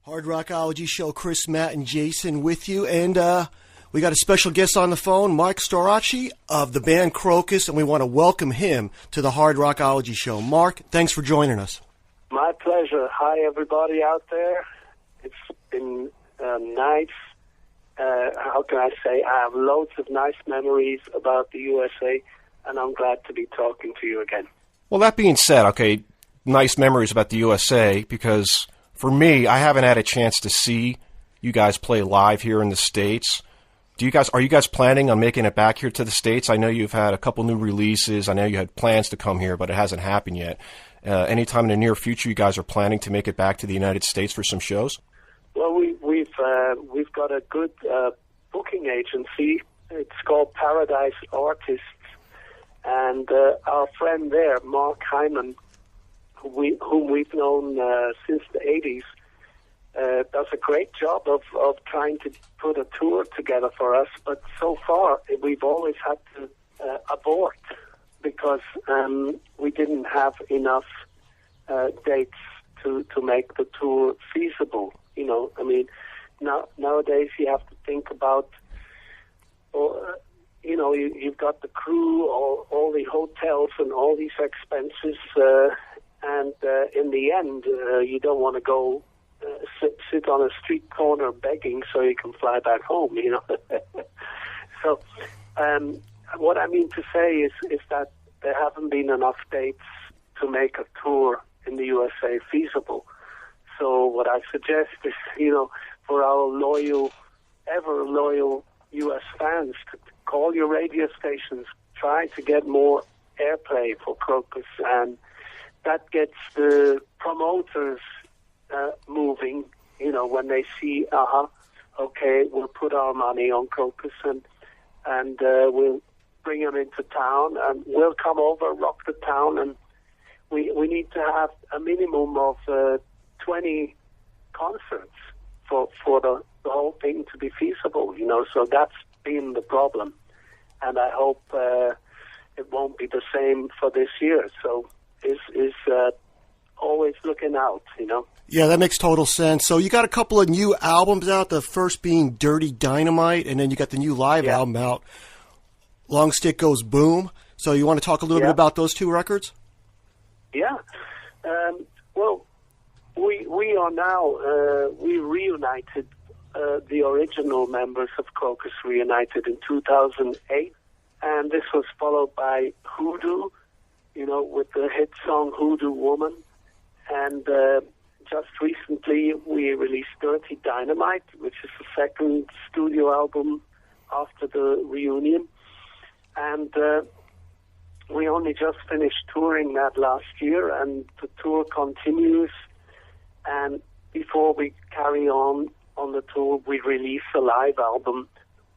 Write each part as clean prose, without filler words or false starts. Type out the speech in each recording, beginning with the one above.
Hard Rockology Show, Chris, Matt, and Jason with you. And we got a special guest on the phone, Marc Storace of the band Krokus, and we want to welcome him to the Hard Rockology Show. Marc, thanks for joining us. My pleasure. Hi, everybody out there. It's been nice. How can I say? I have loads of nice memories about the USA, and I'm glad to be talking to you again. Well, that being said, okay, nice memories about the USA, because for me, I haven't had a chance to see you guys play live here in the States. Are you guys planning on making it back here to the States? I know you've had a couple new releases. I know you had plans to come here, but it hasn't happened yet. Anytime in the near future, you guys are planning to make it back to the United States for some shows? Well, we've got a good booking agency. It's called Paradise Artists, and our friend there, Mark Hyman, whom we've known since the 80s, does a great job of trying to put a tour together for us. But so far, we've always had to abort because we didn't have enough dates to make the tour feasible. You know, I mean, nowadays you have to think about, you've got the crew, all the hotels and all these expenses, and in the end, you don't want to go sit on a street corner begging so you can fly back home, you know. So what I mean to say is that there haven't been enough dates to make a tour in the USA feasible. So what I suggest is, for our ever loyal U.S. fans, to call your radio stations, try to get more airplay for Krokus, and that gets the promoters moving, when they see, okay, we'll put our money on Krokus and we'll bring them into town and we'll come over, rock the town, and we need to have a minimum of 20 concerts for the whole thing to be feasible, so that's been the problem, and I hope it won't be the same for this year, so is always looking out, Yeah, that makes total sense. So you got a couple of new albums out, the first being Dirty Dynamite, and then you got the new live album out, Long Stick Goes Boom. So you want to talk a little bit about those two records? Yeah. Well, we are now, we reunited, the original members of Krokus reunited in 2008, and this was followed by Hoodoo, with the hit song Hoodoo Woman. And just recently we released Dirty Dynamite, which is the second studio album after the reunion. And we only just finished touring that last year, and the tour continues. And before we carry on the tour, we release a live album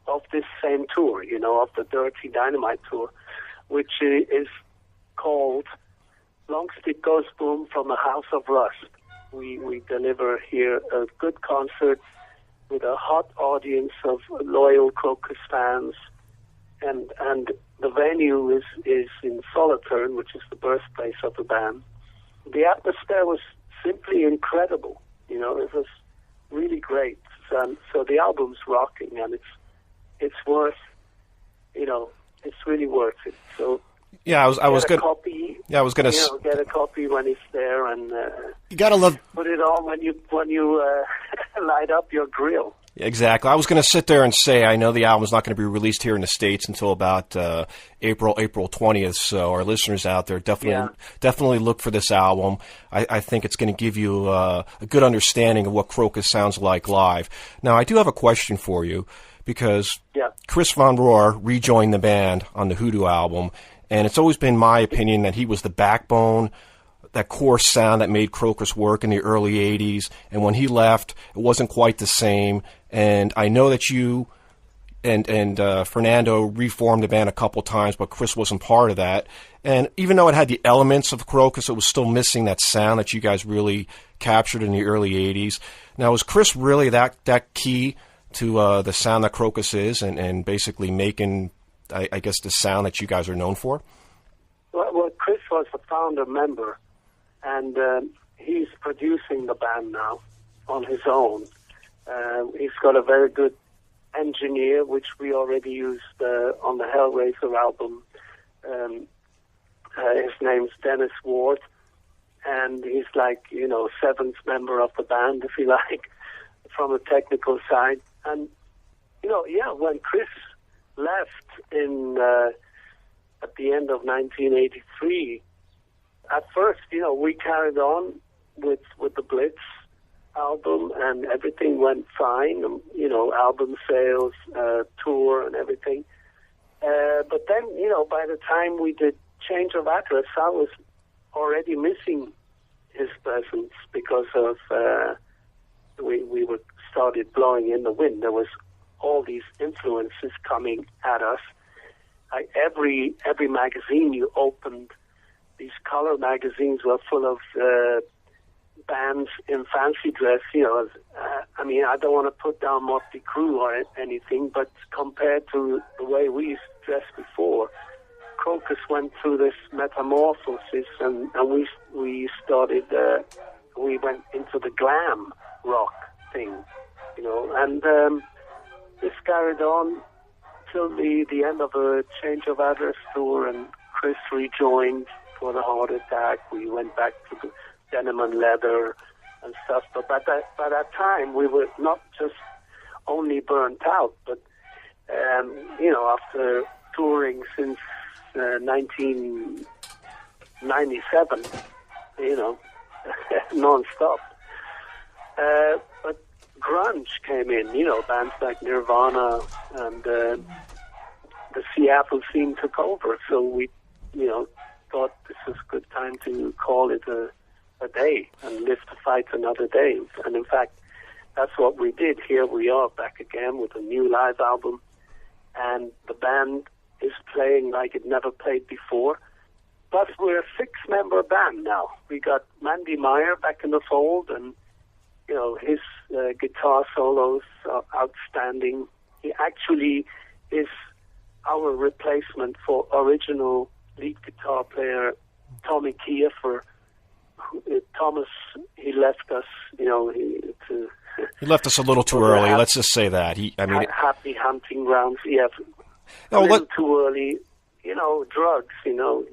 of this same tour, of the Dirty Dynamite tour, which is called Long Stick Goes Boom from a House of Rust. We deliver here a good concert with a hot audience of loyal Krokus fans, and the venue is in Solothurn, which is the birthplace of the band. The atmosphere was simply incredible, it was really great. So the album's rocking, and it's worth, it's really worth it. So yeah, I was going to get a copy when it's there, and you gotta love. Put it on when you light up your grill. Exactly. I was going to sit there and say I know the album's not going to be released here in the States until about April 20th. So our listeners out there definitely look for this album. I think it's going to give you a good understanding of what Krokus sounds like live. Now, I do have a question for you, because Chris von Rohr rejoined the band on the Hoodoo album, and it's always been my opinion that he was the backbone, that core sound that made Krokus work in the early 80s. And when he left, it wasn't quite the same. And I know that you and Fernando reformed the band a couple times, but Chris wasn't part of that. And even though it had the elements of Krokus, it was still missing that sound that you guys really captured in the early 80s. Now, is Chris really that key to the sound that Krokus is, and basically making, I guess, the sound that you guys are known for? Well, Chris was a founder member, and he's producing the band now on his own. He's got a very good engineer, which we already used on the Hellraiser album. His name's Dennis Ward, and he's like, seventh member of the band, if you like, from a technical side. And, when Chris left at the end of 1983, at first, we carried on with the Blitz album, and everything went fine, album sales, tour and everything. But then, by the time we did Change of Address, I was already missing his presence because of we were started blowing in the wind. There was all these influences coming at us. Every magazine you opened, these color magazines were full of bands in fancy dress. I don't want to put down Motley Crue or anything, but compared to the way we used to dress before, Krokus went through this metamorphosis, and we started. We went into the glam rock thing, and this carried on till the end of a Change of Address tour, and Chris rejoined for the Heart Attack. We went back to the denim and leather and stuff. But by that time, we were not just only burnt out, but after touring since 1997, non-stop. But grunge came in, bands like Nirvana, and the Seattle scene took over. So we, thought this was a good time to call it a day and live to fight another day. And in fact, that's what we did. Here we are back again with a new live album, and the band is playing like it never played before. But we're a 6-member band now. We got Mandy Meyer back in the fold, and his guitar solos are outstanding. He actually is our replacement for original lead guitar player Tommy Kiefer. Thomas, he left us, he left us a little too early. Let's just say that. Happy hunting grounds. Yeah, a little too early. Drugs.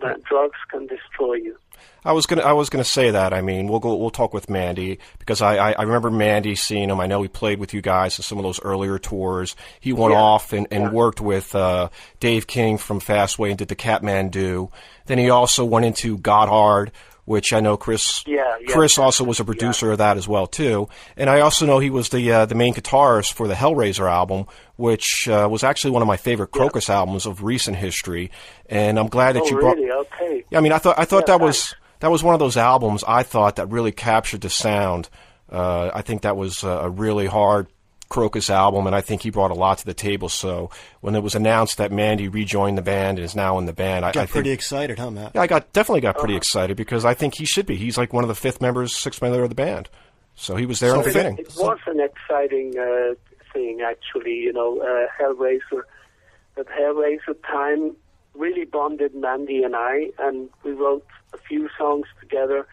That drugs can destroy you. I was gonna say that. We'll talk with Mandy, because I remember Mandy seeing him. I know he played with you guys in some of those earlier tours. He went off and worked with Dave King from Fastway and did the Catmandu. Then he also went into Godhard, which I know Chris also was a producer of that as well too. And I also know he was the main guitarist for the Hellraiser album, which was actually one of my favorite Krokus albums of recent history. And I'm glad that you brought. Really? Okay. Yeah, I thought that was one of those albums I thought that really captured the sound. I think that was a really hard Krokus album, and I think he brought a lot to the table. So when it was announced that Mandy rejoined the band and is now in the band, I got pretty excited, huh, Matt? Yeah, I definitely got pretty excited, because I think he should be. He's like one of the 6th member of the band. So he was there in the fitting. It was an exciting thing, actually. Hellraiser. That Hellraiser time really bonded Mandy and I, and we wrote a few songs together,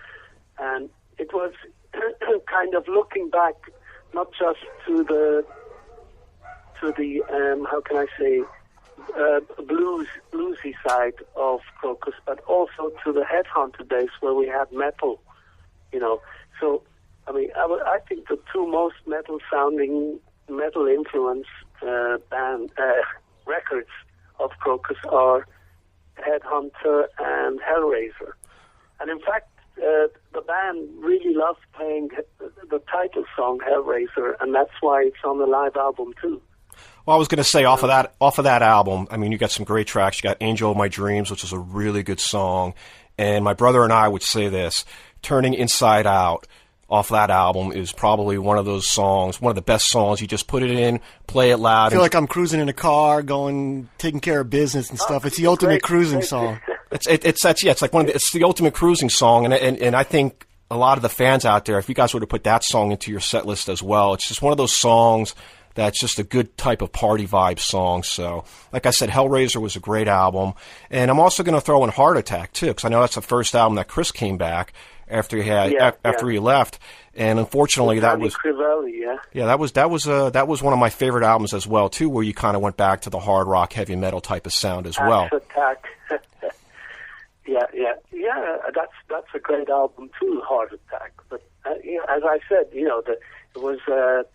and it was kind of looking back, not just to the how can I say, bluesy side of Krokus, but also to the Headhunter days where we had metal, So, I think the two most metal-sounding, metal-influenced records of Krokus are Headhunter and Hellraiser. And in fact, the band really loved playing the title song Hellraiser, and that's why it's on the live album too. Well, I was going to say, off of that album, you got some great tracks. You got Angel of My Dreams, which is a really good song. And my brother and I would say this: Turning Inside Out off that album is probably one of those songs, one of the best songs. You just put it in, play it loud. I feel like I'm cruising in a car, taking care of business and stuff. It's the ultimate cruising song. It's the ultimate cruising song, and I think a lot of the fans out there, if you guys were to put that song into your set list as well, it's just one of those songs that's just a good type of party vibe song. So, like I said, Hellraiser was a great album, and I'm also going to throw in Heart Attack too, because I know that's the first album that Chris came back, after he left. And unfortunately, that was Crivelli, that was one of my favorite albums as well too, where you kind of went back to the hard rock, heavy metal type of sound as well. Attack. Yeah. That's a great album too, Heart Attack. But as I said, it was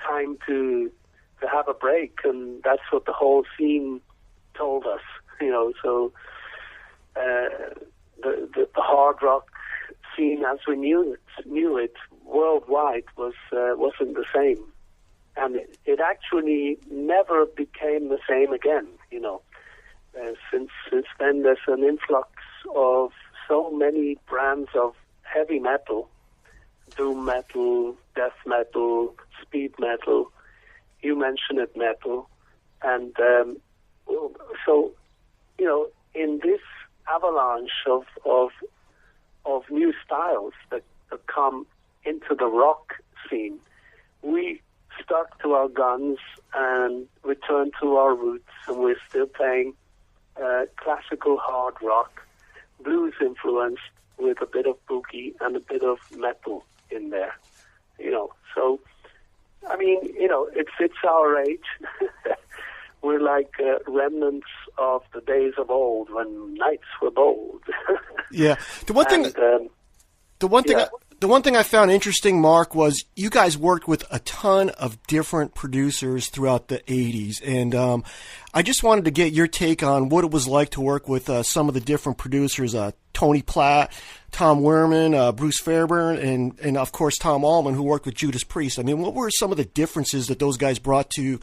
time to have a break, and that's what the whole scene told us. So the hard rock scene as we knew it worldwide wasn't the same, and it actually never became the same again. Since then there's an influx of so many brands of heavy metal, doom metal, death metal, speed metal, you mentioned it, metal, and so in this avalanche of new styles that come into the rock scene, we stuck to our guns and returned to our roots, and we're still playing classical hard rock, blues influenced with a bit of boogie and a bit of metal in there. So I mean, it's our age. We're like remnants of the days of old when knights were bold. Yeah. The one thing I found interesting, Mark, was you guys worked with a ton of different producers throughout the 80s. And I just wanted to get your take on what it was like to work with some of the different producers, Tony Platt, Tom Werman, Bruce Fairbairn, and of course Tom Allman, who worked with Judas Priest. I mean, what were some of the differences that those guys brought to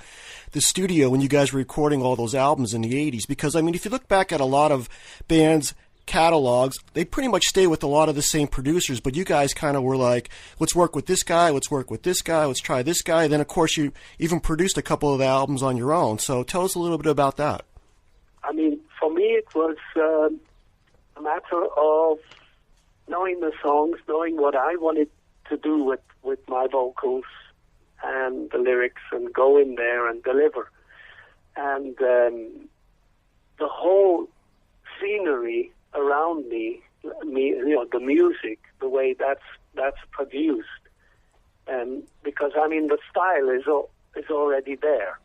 the studio when you guys were recording all those albums in the 80s? Because, I mean, if you look back at a lot of bands' catalogs, they pretty much stay with a lot of the same producers, but you guys kind of were like, let's work with this guy, let's work with this guy, let's try this guy. Then, of course, you even produced a couple of the albums on your own. So tell us a little bit about that. I mean, for me, it was a matter of knowing the songs, knowing what I wanted to do with my vocals and the lyrics, and go in there and deliver. And the whole scenery around me, the music, the way that's produced, and because I mean the style is already there.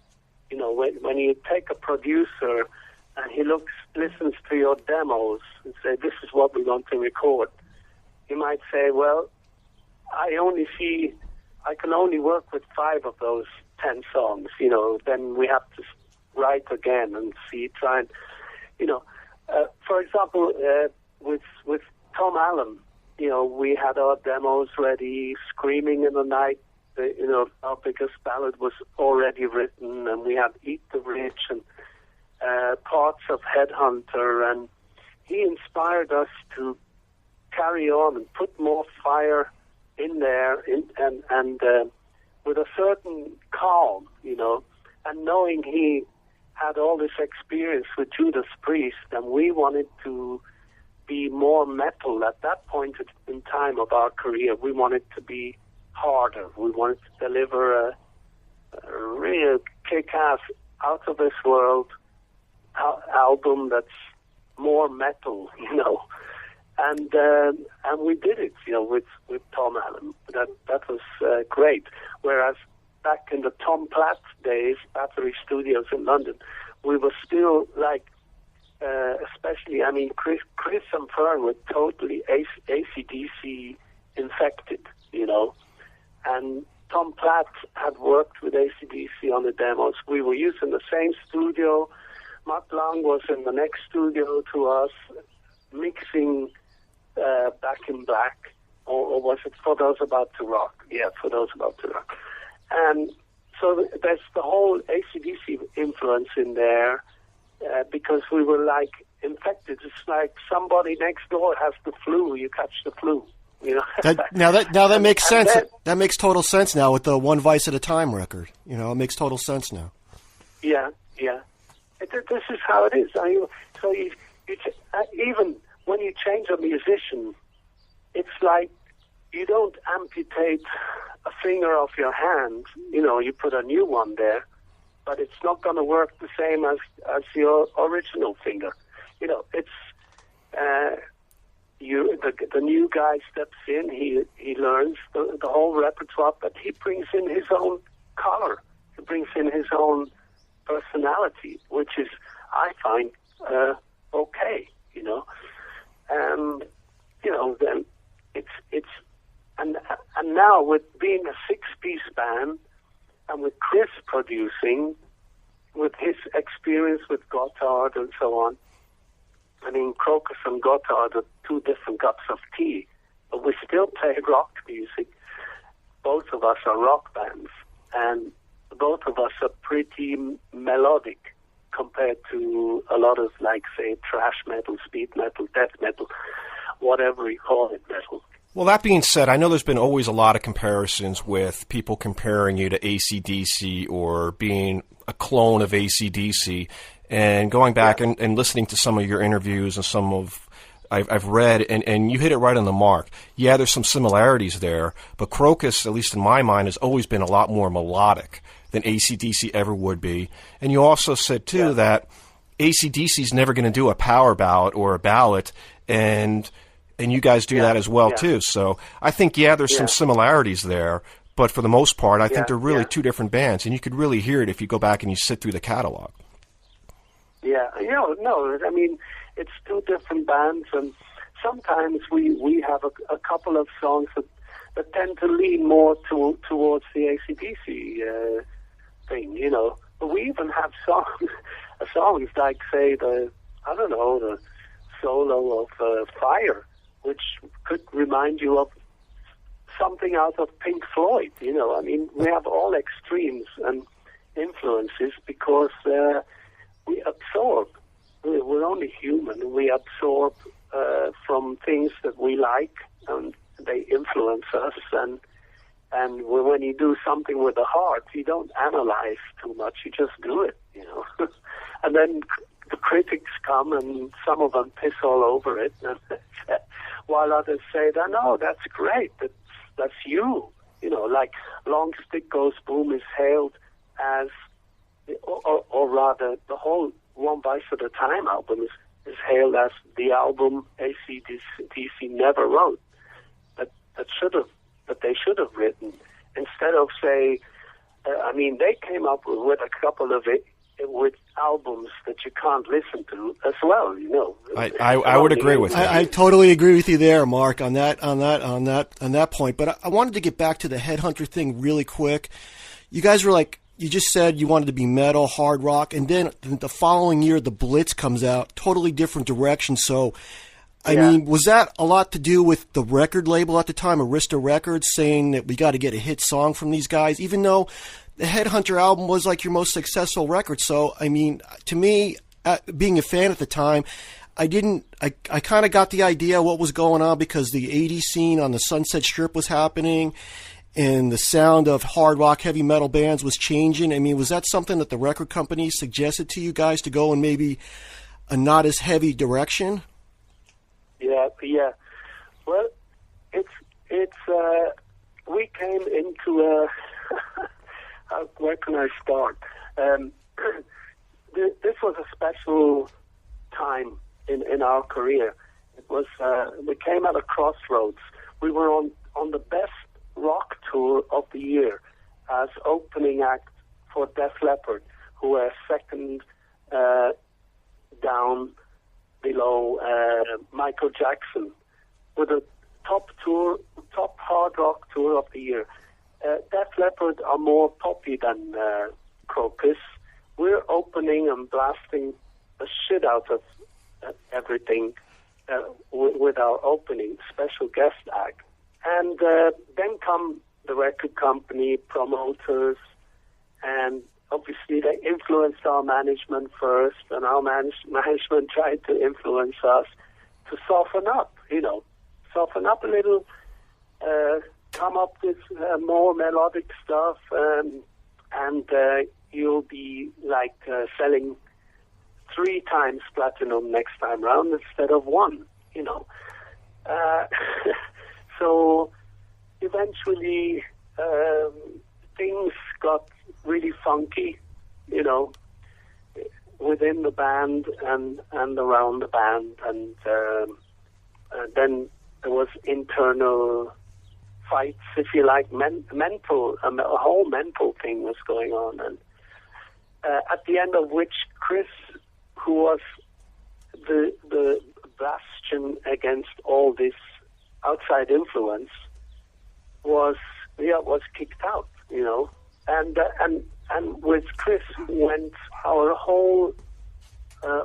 When you take a producer and he listens to your demos and say, this is what we want to record, he might say, well, I can only work with 5 of those 10 songs. Then we have to write again and try and for example, with Tom Allen, we had our demos ready, Screaming in the Night, our biggest ballad was already written, and we had Eat the Rich and parts of Headhunter, and he inspired us to carry on and put more fire in there, and with a certain calm, and knowing he had all this experience with Judas Priest, and we wanted to be more metal at that point in time of our career. We wanted to be harder. We wanted to deliver a real kick-ass, out-of-this-world album that's more metal, and we did it, with Tom Allen. That was great. Whereas back in the Tom Platt days, Battery Studios in London, we were still like, especially, I mean, Chris and Fern were totally AC/DC infected, and Tom Platt had worked with AC/DC on the demos. We were using the same studio. Mark Lang was in the next studio to us, mixing Back in Black, or was it For Those About to Rock? Yeah, For Those About to Rock. And so there's the whole AC/DC influence in there, because we were like infected. It's like somebody next door has the flu, you catch the flu. That makes sense. That makes total sense now with the One Vice at a Time record. It makes total sense now. Yeah. This is how it is. So you even when you change a musician, it's like you don't amputate a finger off your hand. You put a new one there, but it's not going to work the same as your original finger. It's the new guy steps in, he learns the whole repertoire, but he brings in his own color. He brings in his own personality, which is, I find, okay, and then it's and now with being a 6-piece band and with Chris producing, with his experience with Gotthard and so on. I mean, Krokus and Gotthard are 2 different cups of tea, but we still play rock music. Both of us are rock bands, and both of us are pretty melodic compared to a lot of, like, say, thrash metal, speed metal, death metal, whatever you call it, metal. Well, that being said, I know there's been always a lot of comparisons with people comparing you to AC/DC or being a clone of AC/DC. And going back and listening to some of your interviews and some of I've read, and you hit it right on the mark. Yeah, there's some similarities there, but Krokus, at least in my mind, has always been a lot more melodic than AC/DC ever would be. And you also said, too, that AC/DC is never going to do a power ballad or a ballad, and you guys do that as well, too. So I think, there's some similarities there, but for the most part, I think they're really 2 different bands, and you could really hear it if you go back and you sit through the catalog. Yeah, no, I mean, it's 2 different bands, and sometimes we have a couple of songs that tend to lean more towards the AC/DC thing, But we even have songs like, say, the solo of Fire, which could remind you of something out of Pink Floyd, I mean, we have all extremes and influences because we absorb. We're only human. We absorb from things that we like, and they influence us. And when you do something with the heart, you don't analyze too much. You just do it, And then the critics come, and some of them piss all over it, while others say, "No, that's great. That's you." Like Long Stick Goes Boom is hailed as, or rather, the whole One Vice at a Time album is hailed as the album AC/DC never wrote. That they should have written, instead of, say, they came up with a couple of with albums that you can't listen to as well. I would agree with you. I totally agree with you there, Mark, on that point. But I wanted to get back to the Headhunter thing really quick. You guys were like, you just said you wanted to be metal, hard rock, and then the following year the Blitz comes out, totally different direction. So, I mean, was that a lot to do with the record label at the time, Arista Records, saying that we got to get a hit song from these guys, even though the Headhunter album was like your most successful record? So, I mean, to me, being a fan at the time, I kind of got the idea what was going on because the 80s scene on the Sunset Strip was happening, and the sound of hard rock, heavy metal bands was changing. I mean, was that something that the record company suggested to you guys to go in maybe a not as heavy direction? Yeah. Well, it's we came into where can I start? This was a special time in our career. It was we came at a crossroads. We were on the best rock tour of the year as opening act for Def Leppard, who were second down below Michael Jackson, with a top hard rock tour of the year. Def Leppard are more poppy than Krokus. We're opening and blasting the shit out of everything with our opening special guest act. And then come the record company, promoters, and obviously they influenced our management first, and our management tried to influence us to soften up a little, come up with more melodic stuff, and you'll be like selling 3 times platinum next time round instead of 1, So eventually things got really funky, within the band and around the band, and then there was internal fights, if you like, mental, a whole mental thing was going on. And at the end of which Chris, who was the bastion against all this outside influence, was kicked out, and with Chris went our whole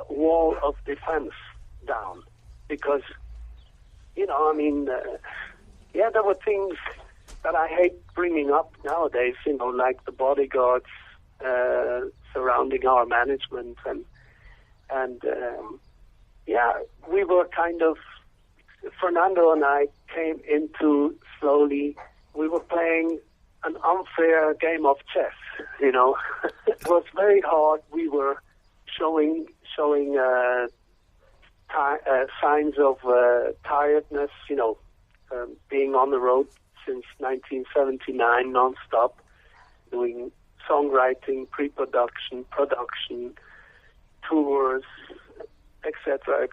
wall of defense down, because there were things that I hate bringing up nowadays, like the bodyguards surrounding our management, and we were kind of, Fernando and I came into slowly, we were playing an unfair game of chess, It was very hard. We were showing signs of tiredness, being on the road since 1979 non-stop, doing songwriting, pre-production, production, tours, etc.,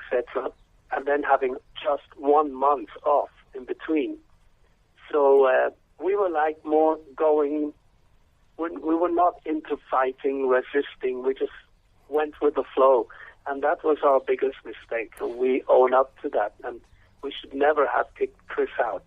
and then having just 1 month off in between. So we were like more going, we were not into fighting, resisting, we just went with the flow. And that was our biggest mistake, and we own up to that. And we should never have kicked Chris out,